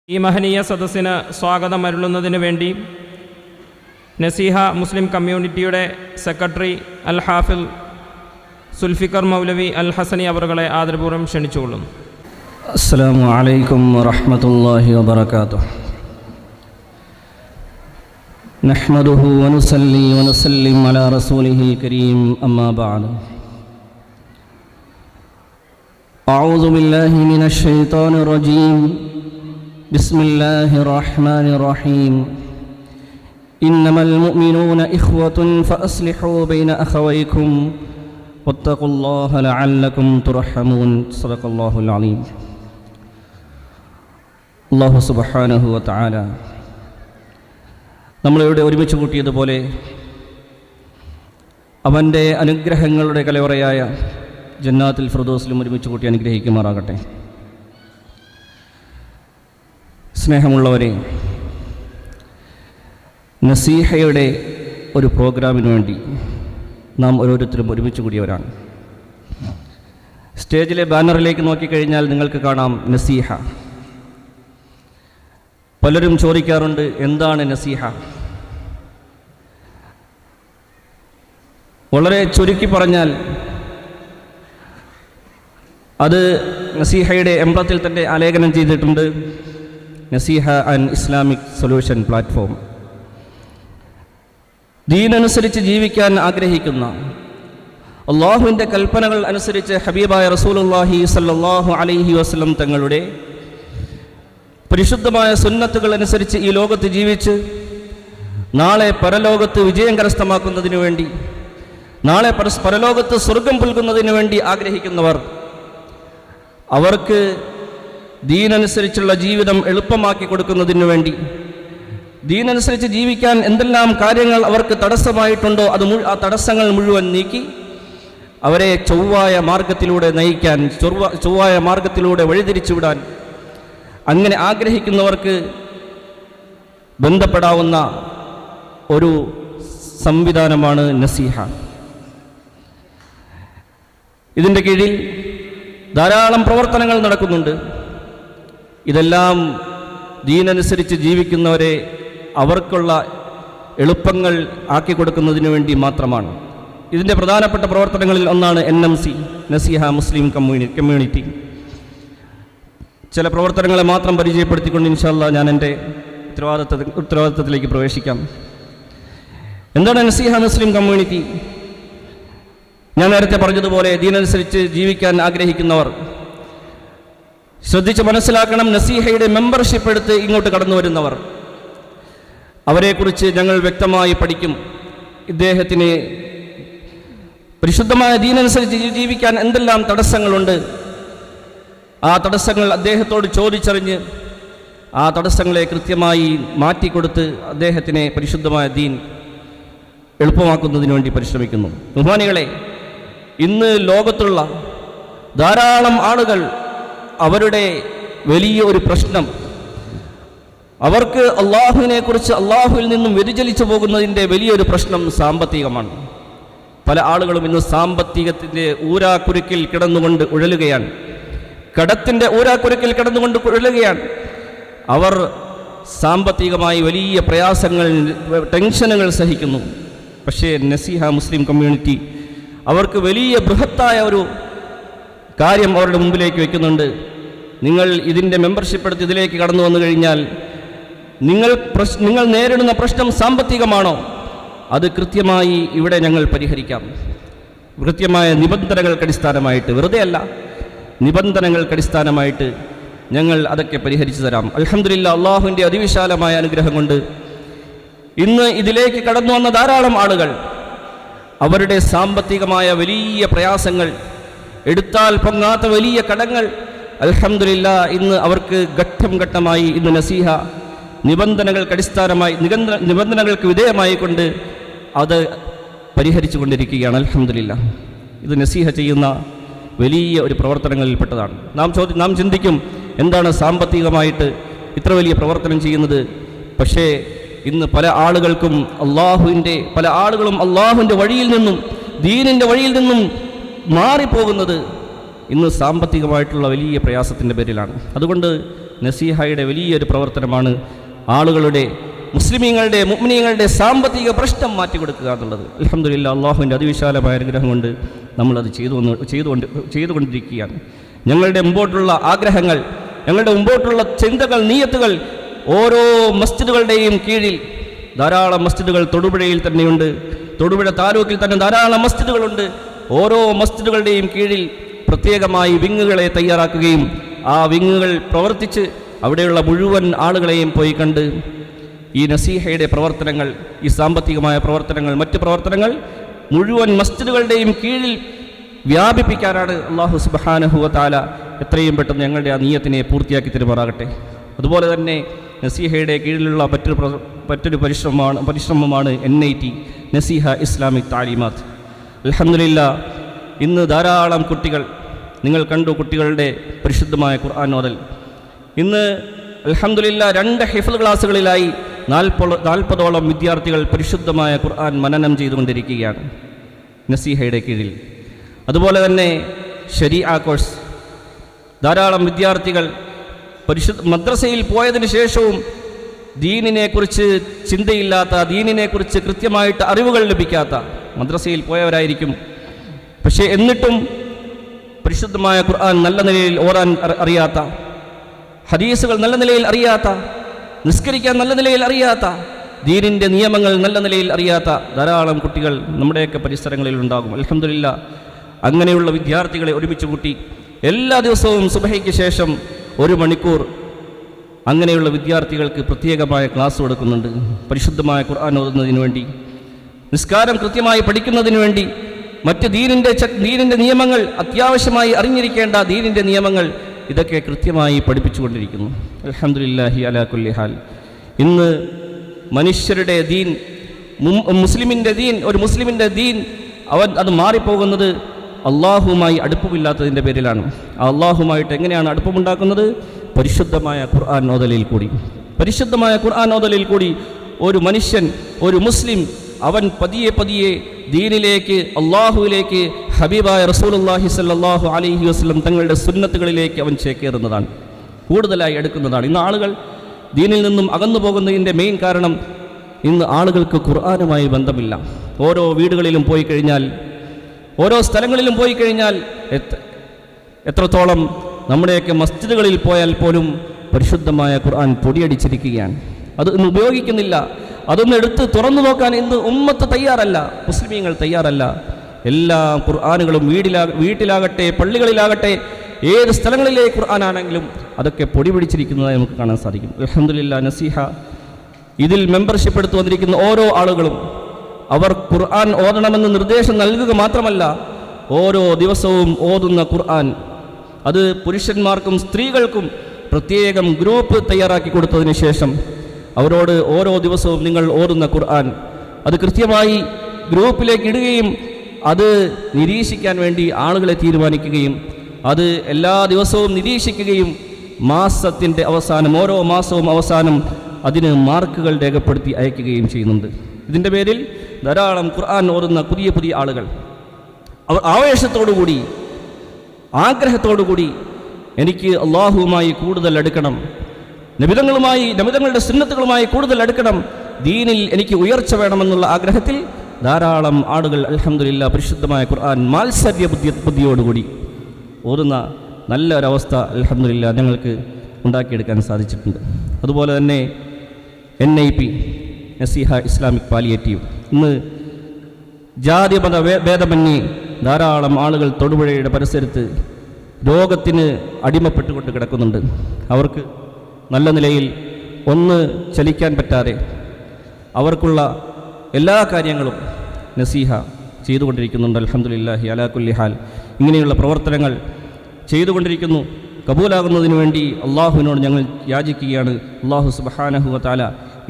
ഈ മഹനീയ സദസ്സിന് സ്വാഗതം അരുളുന്നതിന് വേണ്ടി നസീഹ മുസ്ലിം കമ്മ്യൂണിറ്റിയുടെ സെക്രട്ടറി അൽ ഹാഫിൽ സുൽഫിക്കർ മൗലവി അൽ ഹസനി അവറുകളെ ആദരപൂർവ്വം ക്ഷണിച്ചുകൊള്ളുന്നു. അസ്സലാമു അലൈക്കും വറഹ്മത്തുള്ളാഹി വബറകാതുഹു. നഹ്മദുഹു വനുസല്ലി വനുസല്ലിം അലാ റസൂലിഹിൽ കരീം അമ്മാ ബഅദ്. അഊദു ബില്ലാഹി മിനശ് ശൈത്വാനിർ റജീം. ബിസ്മില്ലാഹിർ റഹ്മാനിർ റഹീം. ഇന്നമൽ മുഅ്മിനൂന ഇഖ്വത്തുൻ ഫഅസ്ലിഹൂ ബൈന അഖവൈക്കും വത്തഖുല്ലാഹ ലഅല്ലകും തുർഹമൂൻ. സദഖല്ലാഹുൽ അലീം. അല്ലാഹു സുബ്ഹാനഹു വ തആല നമ്മളിവിടെ ഒരുമിച്ച് കൂട്ടിയതുപോലെ അവൻ്റെ അനുഗ്രഹങ്ങളുടെ കലവറയായ ജന്നാത്തുൽ ഫിർദൗസിലും ഒരുമിച്ച് കൂട്ടി അനുഗ്രഹിക്കുമാറാകട്ടെ. സ്നേഹമുള്ളവരെ, നസീഹയുടെ ഒരു പ്രോഗ്രാമിന് വേണ്ടി നാം ഓരോരുത്തരും ഒരുമിച്ച് കൂടിയവരാണ്. സ്റ്റേജിലെ ബാനറിലേക്ക് നോക്കിക്കഴിഞ്ഞാൽ നിങ്ങൾക്ക് കാണാം നസീഹ. പലരും ചോദിക്കാറുണ്ട്, എന്താണ് നസീഹ? വളരെ ചുരുക്കി പറഞ്ഞാൽ അത് നസീഹയുടെ എംബ്ലത്തിൽ തന്നെ ആലേഖനം ചെയ്തിട്ടുണ്ട്. Naseeha and Islamic solution platform. ദീനനുസരിച്ച് ജീവിക്കാൻ ആഗ്രഹിക്കുന്ന, അള്ളാഹുവിൻ്റെ കൽപ്പനകൾ അനുസരിച്ച് ഹബീബായ റസൂലുള്ളാഹി സ്വല്ലല്ലാഹു അലൈഹി വസല്ലം തങ്ങളുടെ പരിശുദ്ധമായ സുന്നത്തുകൾ അനുസരിച്ച് ഈ ലോകത്ത് ജീവിച്ച് നാളെ പരലോകത്ത് വിജയം കരസ്ഥമാക്കുന്നതിനു വേണ്ടി, നാളെ പരലോകത്ത് സ്വർഗം പുൽകുന്നതിനു വേണ്ടി ആഗ്രഹിക്കുന്നവർ, അവർക്ക് ദീനനുസരിച്ചുള്ള ജീവിതം എളുപ്പമാക്കി കൊടുക്കുന്നതിനു വേണ്ടി, ദീനനുസരിച്ച് ജീവിക്കാൻ എന്തെല്ലാം കാര്യങ്ങൾ അവർക്ക് തടസ്സമായിട്ടുണ്ടോ ആ തടസ്സങ്ങൾ മുഴുവൻ നീക്കി അവരെ ചൊവ്വായ മാർഗത്തിലൂടെ നയിക്കാൻ, ചൊവ്വായ മാർഗത്തിലൂടെ വഴിതിരിച്ചുവിടാൻ, അങ്ങനെ ആഗ്രഹിക്കുന്നവർക്ക് ബന്ധപ്പെടാവുന്ന ഒരു സംവിധാനമാണ് നസീഹ. ഇതിൻ്റെ കീഴിൽ ധാരാളം പ്രവർത്തനങ്ങൾ നടക്കുന്നുണ്ട്. ഇതെല്ലാം ദീനനുസരിച്ച് ജീവിക്കുന്നവരെ അവർക്കുള്ള എളുപ്പങ്ങൾ ആക്കി കൊടുക്കുന്നതിന് വേണ്ടി മാത്രമാണ്. ഇതിൻ്റെ പ്രധാനപ്പെട്ട പ്രവർത്തനങ്ങളിൽ ഒന്നാണ് NMC, നസീഹ മുസ്ലിം കമ്മ്യൂണിറ്റി. ചില പ്രവർത്തനങ്ങളെ മാത്രം പരിചയപ്പെടുത്തിക്കൊണ്ട് ഇൻഷാ അല്ലാഹ് ഞാൻ എൻ്റെ ഉത്തരവാദിത്തത്തിലേക്ക് പ്രവേശിക്കാം. എന്താണ് നസീഹ മുസ്ലിം കമ്മ്യൂണിറ്റി? ഞാൻ നേരത്തെ പറഞ്ഞതുപോലെ ദീനനുസരിച്ച് ജീവിക്കാൻ ആഗ്രഹിക്കുന്നവർ ശ്രദ്ധിച്ച് മനസ്സിലാക്കണം. നസീഹയുടെ മെമ്പർഷിപ്പ് എടുത്ത് ഇങ്ങോട്ട് കടന്നു വരുന്നവർ, അവരെക്കുറിച്ച് ഞങ്ങൾ വ്യക്തമായി പഠിക്കും. ഇദ്ദേഹത്തിന് പരിശുദ്ധമായ ദീനനുസരിച്ച് ജീവിക്കാൻ എന്തെല്ലാം തടസ്സങ്ങളുണ്ട്, ആ തടസ്സങ്ങൾ അദ്ദേഹത്തോട് ചോദിച്ചറിഞ്ഞ് ആ തടസ്സങ്ങളെ കൃത്യമായി മാറ്റിക്കൊടുത്ത് അദ്ദേഹത്തിനെ പരിശുദ്ധമായ ദീൻ എളുപ്പമാക്കുന്നതിന് വേണ്ടി പരിശ്രമിക്കുന്നു. ബഹുമാനികളെ, ഇന്ന് ലോകത്തുള്ള ധാരാളം ആളുകൾ അവരുടെ വലിയ ഒരു പ്രശ്നം, അവർക്ക് അള്ളാഹുവിനെക്കുറിച്ച്, അള്ളാഹുവിൽ നിന്നും വ്യതിചലിച്ചു പോകുന്നതിൻ്റെ വലിയൊരു പ്രശ്നം സാമ്പത്തികമാണ്. പല ആളുകളും ഇന്ന് സാമ്പത്തികത്തിൻ്റെ ഊരാക്കുരുക്കിൽ കിടന്നുകൊണ്ട് ഉഴലുകയാണ്, കടത്തിൻ്റെ ഊരാക്കുരുക്കിൽ കിടന്നുകൊണ്ട് ഉഴലുകയാണ്. അവർ സാമ്പത്തികമായി വലിയ പ്രയാസങ്ങൾ, ടെൻഷനുകൾ സഹിക്കുന്നു. പക്ഷേ നസീഹ മുസ്ലിം കമ്മ്യൂണിറ്റി അവർക്ക് വലിയ ബൃഹത്തായ ഒരു കാര്യം അവരുടെ മുമ്പിലേക്ക് വയ്ക്കുന്നുണ്ട്. നിങ്ങൾ ഇതിൻ്റെ മെമ്പർഷിപ്പ് എടുത്ത് ഇതിലേക്ക് കടന്നു വന്നു കഴിഞ്ഞാൽ നിങ്ങൾ നേരിടുന്ന പ്രശ്നം സാമ്പത്തികമാണോ? അത് കൃത്യമായി ഇവിടെ ഞങ്ങൾ പരിഹരിക്കാം. കൃത്യമായ നിബന്ധനകൾക്കടിസ്ഥാനമായിട്ട്, വെറുതെ അല്ല, നിബന്ധനകൾക്കടിസ്ഥാനമായിട്ട് ഞങ്ങൾ അതൊക്കെ പരിഹരിച്ചു തരാം. അൽഹംദുലില്ലാഹ്, അള്ളാഹുവിൻ്റെ അതിവിശാലമായ അനുഗ്രഹം കൊണ്ട് ഇന്ന് ഇതിലേക്ക് കടന്നു വന്ന ധാരാളം ആളുകൾ അവരുടെ സാമ്പത്തികമായ വലിയ പ്രയാസങ്ങൾ, എടുത്താൽ പൊങ്ങാത്ത വലിയ കടങ്ങൾ, അൽഹംദുലില്ലാഹ് ഇന്ന് അവർക്ക് ഘട്ടം ഘട്ടമായി ഇന്ന് നസീഹ നിബന്ധനകൾക്ക് വിധേയമായി കൊണ്ട് അത് പരിഹരിച്ചു കൊണ്ടിരിക്കുകയാണ്. അൽഹംദുലില്ലാഹ്, ഇത് നസീഹ ചെയ്യുന്ന വലിയ ഒരു പ്രവർത്തനങ്ങളിൽപ്പെട്ടതാണ്. നാം ചിന്തിക്കും, എന്താണ് സാമ്പത്തികമായിട്ട് ഇത്ര വലിയ പ്രവർത്തനം ചെയ്യുന്നത്? പക്ഷേ ഇന്ന് പല ആളുകളും അള്ളാഹുവിൻ്റെ വഴിയിൽ നിന്നും, ദീനിൻ്റെ വഴിയിൽ നിന്നും മാറിപ്പോകുന്നത് ഇന്ന് സാമ്പത്തികമായിട്ടുള്ള വലിയ പ്രയാസത്തിൻ്റെ പേരിലാണ്. അതുകൊണ്ട് നസീഹയുടെ വലിയൊരു പ്രവർത്തനമാണ് ആളുകളുടെ മുസ്ലിമീങ്ങളുടെ മുഅ്മിനീങ്ങളുടെ സാമ്പത്തിക പ്രശ്നം മാറ്റിക്കൊടുക്കുക എന്നുള്ളത്. അൽഹംദുലില്ലാഹ്, അള്ളാഹുവിൻ്റെ അതിവിശാലമായ അനുഗ്രഹം കൊണ്ട് നമ്മളത് ചെയ്തുകൊണ്ടിരിക്കുകയാണ്. ഞങ്ങളുടെ മുമ്പോട്ടുള്ള ആഗ്രഹങ്ങൾ, ഞങ്ങളുടെ മുമ്പോട്ടുള്ള ചിന്തകൾ, നിയ്യത്തുകൾ ഓരോ മസ്ജിദുകളുടെയും കീഴിൽ ധാരാളം മസ്ജിദുകൾ തൊടുപുഴയിൽ തന്നെയുണ്ട്. തൊടുപുഴ താലൂക്കിൽ തന്നെ ധാരാളം മസ്ജിദുകളുണ്ട്. ഓരോ മസ്ജിദുകളുടെയും കീഴിൽ പ്രത്യേകമായി വിങ്ങുകളെ തയ്യാറാക്കുകയും ആ വിങ്ങുകൾ പ്രവർത്തിച്ച് അവിടെയുള്ള മുഴുവൻ ആളുകളെയും പോയി കണ്ട് ഈ നസീഹയുടെ പ്രവർത്തനങ്ങൾ, ഈ സാമ്പത്തികമായ പ്രവർത്തനങ്ങൾ, മറ്റ് പ്രവർത്തനങ്ങൾ മുഴുവൻ മസ്ജിദുകളുടെയും കീഴിൽ വ്യാപിപ്പിക്കാനാണ് അല്ലാഹു സുബ്ഹാനഹു വ തആല എത്രയും പെട്ടെന്ന് ഞങ്ങളുടെ ആ നിയ്യത്തിനെ പൂർത്തിയാക്കി തരുമാറാകട്ടെ. അതുപോലെ തന്നെ നസീഹയുടെ കീഴിലുള്ള മറ്റൊരു പരിശ്രമമാണ് NIT, നസീഹ ഇസ്ലാമിക് താലീമാത്ത്. അൽഹംദുലില്ലാഹ്, ഇന്ന് ധാരാളം കുട്ടികൾ, നിങ്ങൾ കണ്ടു കുട്ടികളുടെ പരിശുദ്ധമായ ഖുർആൻ ഓതൽ. ഇന്ന് അൽഹംദുലില്ലാഹ് 2 ഹിഫ്ള് ക്ലാസ്സുകളിലായി 40ഓളം വിദ്യാർത്ഥികൾ പരിശുദ്ധമായ ഖുർആൻ മനനം ചെയ്തുകൊണ്ടിരിക്കുകയാണ് നസീഹയുടെ കീഴിൽ. അതുപോലെ തന്നെ ശരീഅ കോഴ്സ്, ധാരാളം വിദ്യാർത്ഥികൾ മദ്രസയിൽ പോയതിന് ശേഷവും ദീനിനെക്കുറിച്ച് ചിന്തയില്ലാത്ത, ദീനിനെക്കുറിച്ച് കൃത്യമായിട്ട് അറിവുകൾ ലഭിക്കാത്ത, മദ്രസയിൽ പോയവരായിരിക്കും, പക്ഷേ എന്നിട്ടും പരിശുദ്ധമായ ഖുർആൻ നല്ല നിലയിൽ ഓതാൻ അറിയാത്ത, ഹദീസുകൾ നല്ല നിലയിൽ അറിയാത്ത, നിസ്കരിക്കാൻ നല്ല നിലയിൽ അറിയാത്ത, ദീനിൻ്റെ നിയമങ്ങൾ നല്ല നിലയിൽ അറിയാത്ത ധാരാളം കുട്ടികൾ നമ്മുടെയൊക്കെ പരിസരങ്ങളിൽ ഉണ്ടാകും. അൽഹംദുലില്ലാഹ്, അങ്ങനെയുള്ള വിദ്യാർത്ഥികളെ ഒരുമിച്ച് കൂട്ടി എല്ലാ ദിവസവും സുബഹിക്ക് ശേഷം 1 മണിക്കൂർ അങ്ങനെയുള്ള വിദ്യാർത്ഥികൾക്ക് പ്രത്യേകമായ ക്ലാസ് കൊടുക്കുന്നുണ്ട്. പരിശുദ്ധമായ ഖുർആൻ ഓതുന്നതിന് വേണ്ടി, നിസ്കാരം കൃത്യമായി പഠിക്കുന്നതിന് വേണ്ടി, മറ്റ് ദീനിൻ്റെ നിയമങ്ങൾ, അത്യാവശ്യമായി അറിഞ്ഞിരിക്കേണ്ട ദീനിൻ്റെ നിയമങ്ങൾ, ഇതൊക്കെ കൃത്യമായി പഠിപ്പിച്ചുകൊണ്ടിരിക്കുന്നു. അൽഹംദുലില്ലാഹി അലാ കുല്ലി ഹാൽ. ഇന്ന് മനുഷ്യരുടെ ദീൻ, മുസ്ലിമിൻ്റെ ദീൻ, ഒരു മുസ്ലിമിൻ്റെ ദീൻ അത് മാറിപ്പോകുന്നത് അള്ളാഹുമായി അടുപ്പമില്ലാത്തതിൻ്റെ പേരിലാണ്. ആ അള്ളാഹുമായിട്ട് എങ്ങനെയാണ് അടുപ്പമുണ്ടാക്കുന്നത്? പരിശുദ്ധമായ ഖുർആൻ ഓതലിൽ കൂടി. പരിശുദ്ധമായ ഖുർആൻ ഓതലിൽ കൂടി ഒരു മനുഷ്യൻ, ഒരു മുസ്ലിം, അവൻ പതിയെ പതിയെ ദീനിലേക്ക്, അള്ളാഹുവിലേക്ക്, ഹബീബായ റസൂലുള്ളാഹി സ്വല്ലല്ലാഹു അലൈഹി വസല്ലം തങ്ങളുടെ സുന്നത്തുകളിലേക്ക് അവൻ ചേക്കേറുന്നതാണ്, കൂടുതലായി എടുക്കുന്നതാണ്. ഇന്ന് ആളുകൾ ദീനിൽ നിന്നും അകന്നു പോകുന്നതിൻ്റെ മെയിൻ കാരണം, ഇന്ന് ആളുകൾക്ക് ഖുർആനുമായി ബന്ധമില്ല. ഓരോ വീടുകളിലും പോയി കഴിഞ്ഞാൽ, ഓരോ സ്ഥലങ്ങളിലും പോയി കഴിഞ്ഞാൽ, എത്രത്തോളം നമ്മുടെയൊക്കെ മസ്ജിദുകളിൽ പോയാൽ പോലും പരിശുദ്ധമായ ഖുർആൻ പൊടിയടിച്ചിരിക്കുകയാണ്. അത് ഇന്ന് ഉപയോഗിക്കുന്നില്ല. അതൊന്ന് എടുത്ത് തുറന്നു നോക്കാൻ ഇന്ന് ഉമ്മത്ത് തയ്യാറല്ല, മുസ്ലിമീങ്ങൾ തയ്യാറല്ല. എല്ലാ ഖുർആനുകളും വീട്ടിലാകട്ടെ, പള്ളികളിലാകട്ടെ, ഏത് സ്ഥലങ്ങളിലെ ഖുർആനാണെങ്കിലും അതൊക്കെ പൊടി പിടിച്ചിരിക്കുന്നതായി നമുക്ക് കാണാൻ സാധിക്കും. അൽഹംദുലില്ലാഹ്, നസീഹ ഇതിൽ മെമ്പർഷിപ്പ് എടുത്തു വന്നിരിക്കുന്ന ഓരോ ആളുകളും അവർ ഖുർആൻ ഓതണമെന്ന് നിർദ്ദേശം നൽകുക മാത്രമല്ല, ഓരോ ദിവസവും ഓതുന്ന ഖുർആൻ അത് പുരുഷന്മാർക്കും സ്ത്രീകൾക്കും പ്രത്യേകം ഗ്രൂപ്പ് തയ്യാറാക്കി കൊടുത്തതിന് ശേഷം അവരോട് ഓരോ ദിവസവും നിങ്ങൾ ഓതുന്ന ഖുർആൻ അത് കൃത്യമായി ഗ്രൂപ്പിലേക്ക് ഇടുകയും അത് നിരീക്ഷിക്കാൻ വേണ്ടി ആളുകളെ തീരുമാനിക്കുകയും അത് എല്ലാ ദിവസവും നിരീക്ഷിക്കുകയും മാസത്തിൻ്റെ അവസാനം, ഓരോ മാസവും അവസാനം അതിന് മാർക്കുകൾ രേഖപ്പെടുത്തി അയക്കുകയും ചെയ്യുന്നുണ്ട്. ഇതിൻ്റെ പേരിൽ ധാരാളം ഖുർആൻ ഓതുന്ന പുതിയ പുതിയ ആളുകൾ അവർ ആവേശത്തോടുകൂടി, ആഗ്രഹത്തോടുകൂടി എനിക്ക് അള്ളാഹുവുമായി കൂടുതൽ അടുക്കണം, നബിതങ്ങളുടെ സുന്നത്തുകളുമായി കൂടുതൽ അടുക്കണം, ദീനിൽ എനിക്ക് ഉയർച്ച വേണമെന്നുള്ള ആഗ്രഹത്തിൽ ധാരാളം ആളുകൾ അൽഹംദുലില്ലാഹ് പരിശുദ്ധമായ ഖുർആൻ മാത്സര്യ ബുദ്ധിയോടുകൂടി ഓതുന്ന നല്ല ഒരവസ്ഥ അൽഹംദുലില്ലാഹ് ഞങ്ങൾക്ക് ഉണ്ടാക്കിയെടുക്കാൻ സാധിച്ചിട്ടുണ്ട്. അതുപോലെ തന്നെ NIP, നസീഹ ഇസ്ലാമിക് പാലിയേറ്റീവ്, ഇന്ന് ജാതിമത ഭേദമന്യേ ധാരാളം ആളുകൾ തൊടുപുഴയുടെ പരിസരത്ത് രോഗത്തിന് അടിമപ്പെട്ടുകൊണ്ട് കിടക്കുന്നുണ്ട്. അവർക്ക് നല്ല നിലയിൽ ഒന്ന് ചലിക്കാൻ പറ്റാതെ അവർക്കുള്ള എല്ലാ കാര്യങ്ങളും നസീഹ ചെയ്തുകൊണ്ടിരിക്കുന്നുണ്ട്. അൽഹംദുലില്ലാഹി അലാ കുല്ലി ഹാൽ. ഇങ്ങനെയുള്ള പ്രവർത്തനങ്ങൾ ചെയ്തുകൊണ്ടിരിക്കുന്നു. കബൂലാകുന്നതിന് വേണ്ടി അള്ളാഹുവിനോട് ഞങ്ങൾ യാചിക്കുകയാണ്. അള്ളാഹു സുബ്ഹാനഹു വ തആല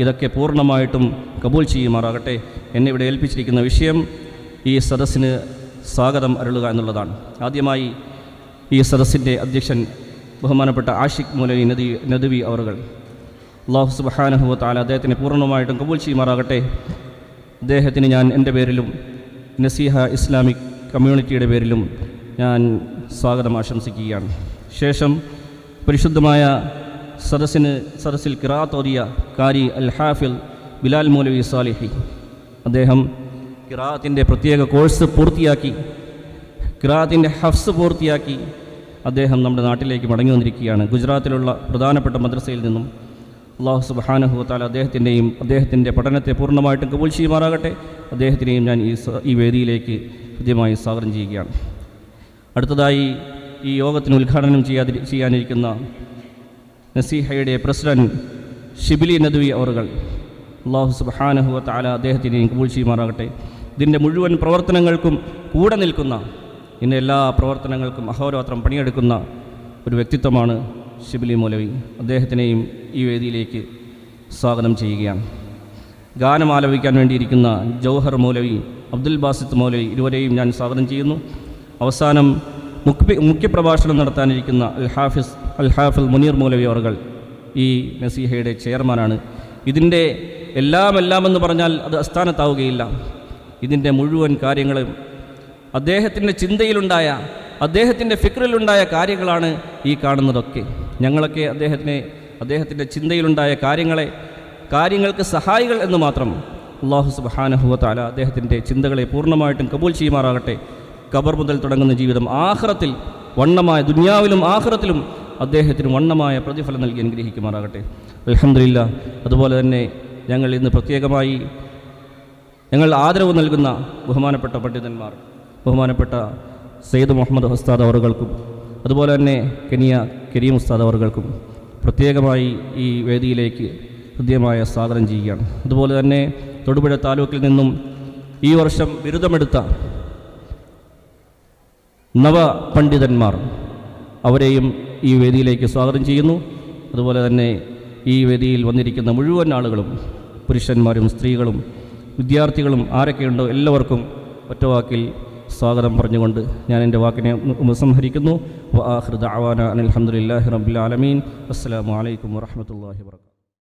ഇതൊക്കെ പൂർണ്ണമായിട്ടും കബൂൽ ചെയ്യുമാറാകട്ടെ. എന്നെ ഇവിടെ ഏൽപ്പിച്ചിരിക്കുന്ന വിഷയം ഈ സദസ്സിന് സ്വാഗതം അരുളുക എന്നുള്ളതാണ്. ആദ്യമായി ഈ സദസ്സിൻ്റെ അധ്യക്ഷൻ ബഹുമാനപ്പെട്ട ആഷിഖ് മൗലവി നദവി അവറുകൾ, അള്ളാഹു സുബ്ഹാനഹു വ തആല അദ്ദേഹത്തിനെ പൂർണ്ണമായിട്ടും കബൂൽ ചെയ്യുമാറാകട്ടെ. അദ്ദേഹത്തിന് ഞാൻ എൻ്റെ പേരിലും നസീഹ ഇസ്ലാമിക് കമ്മ്യൂണിറ്റിയുടെ പേരിലും ഞാൻ സ്വാഗതം ആശംസിക്കുകയാണ്. ശേഷം പരിശുദ്ധമായ സദസ്സിൽ ഖിറാഅത്ത് ഓതിയ കാരി അൽ ഹാഫിൽ ബിലാൽ മൗലവി സാലിഹി. അദ്ദേഹം ഖിറാഅത്തിൻ്റെ പ്രത്യേക കോഴ്സ് പൂർത്തിയാക്കി, ഖിറാഅത്തിൻ്റെ ഹഫ്സ് പൂർത്തിയാക്കി അദ്ദേഹം നമ്മുടെ നാട്ടിലേക്ക് മടങ്ങി വന്നിരിക്കുകയാണ്. ഗുജറാത്തിലുള്ള പ്രധാനപ്പെട്ട മദ്രസയിൽ നിന്നും. അല്ലാഹു സുബ്ഹാനഹു വ തആല അദ്ദേഹത്തിൻ്റെ പഠനത്തെ പൂർണ്ണമായിട്ടും കബൂൽ ചെയ്യുമാറാകട്ടെ. അദ്ദേഹത്തിനെയും ഞാൻ ഈ വേദിയിലേക്ക് ഹൃദ്യമായി സ്വാഗതം ചെയ്യുകയാണ്. അടുത്തതായി ഈ യോഗത്തിന് ഉദ്ഘാടനം ചെയ്യാനിരിക്കുന്ന നസീഹയുടെ പ്രസിഡന്റ് ഷിബിലി നദ്വി അവറുകൾ. അല്ലാഹു സുബ്ഹാനഹു വ തആല അദ്ദേഹത്തിനെയും കബൂൽ ചെയ്യുമാറാകട്ടെ. ഇതിൻ്റെ മുഴുവൻ പ്രവർത്തനങ്ങൾക്കും കൂടെ നിൽക്കുന്ന, ഇതിൻ്റെ എല്ലാ പ്രവർത്തനങ്ങൾക്കും അഹോരാത്രം പണിയെടുക്കുന്ന ഒരു വ്യക്തിത്വമാണ് ഷിബിലി മൗലവി. അദ്ദേഹത്തിനെയും ഈ വേദിയിലേക്ക് സ്വാഗതം ചെയ്യുകയാണ്. ഗാനം ആലപിക്കാൻ വേണ്ടിയിരിക്കുന്ന ജൗഹർ മൗലവി, അബ്ദുൽ ബാസിത്ത് മൗലവി, ഇരുവരെയും ഞാൻ സ്വാഗതം ചെയ്യുന്നു. അവസാനം മുഖ്യപ്രഭാഷണം നടത്താനിരിക്കുന്ന അൽ ഹാഫിൽ മുനീർ മൗലവി അവർകൾ ഈ നസീഹയുടെ ചെയർമാനാണ്. ഇതിൻ്റെ എല്ലാമെന്ന് പറഞ്ഞാൽ അത് അസ്ഥാനത്താവുകയില്ല. ഇതിൻ്റെ മുഴുവൻ കാര്യങ്ങളും അദ്ദേഹത്തിൻ്റെ ചിന്തയിലുണ്ടായ, അദ്ദേഹത്തിൻ്റെ ഫിക്റിലുണ്ടായ കാര്യങ്ങളാണ് ഈ കാണുന്നതൊക്കെ. ഞങ്ങളൊക്കെ അദ്ദേഹത്തിൻ്റെ ചിന്തയിലുണ്ടായ കാര്യങ്ങൾക്ക് സഹായികൾ എന്ന് മാത്രം. അല്ലാഹു സുബ്ഹാനഹു വ തആല അദ്ദേഹത്തിൻ്റെ ചിന്തകളെ പൂർണ്ണമായിട്ടും കബൂൽ ചെയ്യുമാറാകട്ടെ. ഖബർ മുതൽ തുടങ്ങുന്ന ജീവിതം ആഖിറത്തിൽ വണ്ണമായ, ദുനിയാവിലും ആഖിറത്തിലും അദ്ദേഹത്തിന് വണ്ണമായ പ്രതിഫലം നൽകി അനുഗ്രഹിക്കുമാറാകട്ടെ. അൽഹംദുലില്ലാഹ്. അതുപോലെ തന്നെ ഞങ്ങൾ ഇന്ന് പ്രത്യേകമായി ഞങ്ങൾ ആദരവ് നൽകുന്ന ബഹുമാനപ്പെട്ട പണ്ഡിതന്മാർ, ബഹുമാനപ്പെട്ട സയ്യിദ് മുഹമ്മദ് ഉസ്താദ് അവർകൾക്കും അതുപോലെ തന്നെ കരീം ഉസ്താദ് അവർകൾക്കും പ്രത്യേകമായി ഈ വേദിയിലേക്ക് ഹൃദ്യമായ സ്വാഗതം ചെയ്യുകയാണ്. അതുപോലെ തന്നെ തൊടുപുഴ താലൂക്കിൽ നിന്നും ഈ വർഷം ബിരുദമെടുത്ത നവപണ്ഡിതന്മാർ, അവരെയും ഈ വേദിയിലേക്ക് സ്വാഗതം ചെയ്യുന്നു. അതുപോലെ തന്നെ ഈ വേദിയിൽ വന്നിരിക്കുന്ന മുഴുവൻ ആളുകളും, പുരുഷന്മാരും സ്ത്രീകളും വിദ്യാർത്ഥികളും ആരൊക്കെയുണ്ടോ എല്ലാവർക്കും ഒറ്റവാക്കിൽ സ്വാഗതം പറഞ്ഞുകൊണ്ട് ഞാൻ എൻ്റെ വാക്കിനെ ഉപസംഹരിക്കുന്നു. വആഖിറു ദഅവാന അനിൽ ഹംദുലില്ലാഹി റബ്ബിൽ ആലമീൻ. അസ്സലാമു അലൈക്കും വറഹ്മത്തുള്ളാഹി വബറകാതുഹു.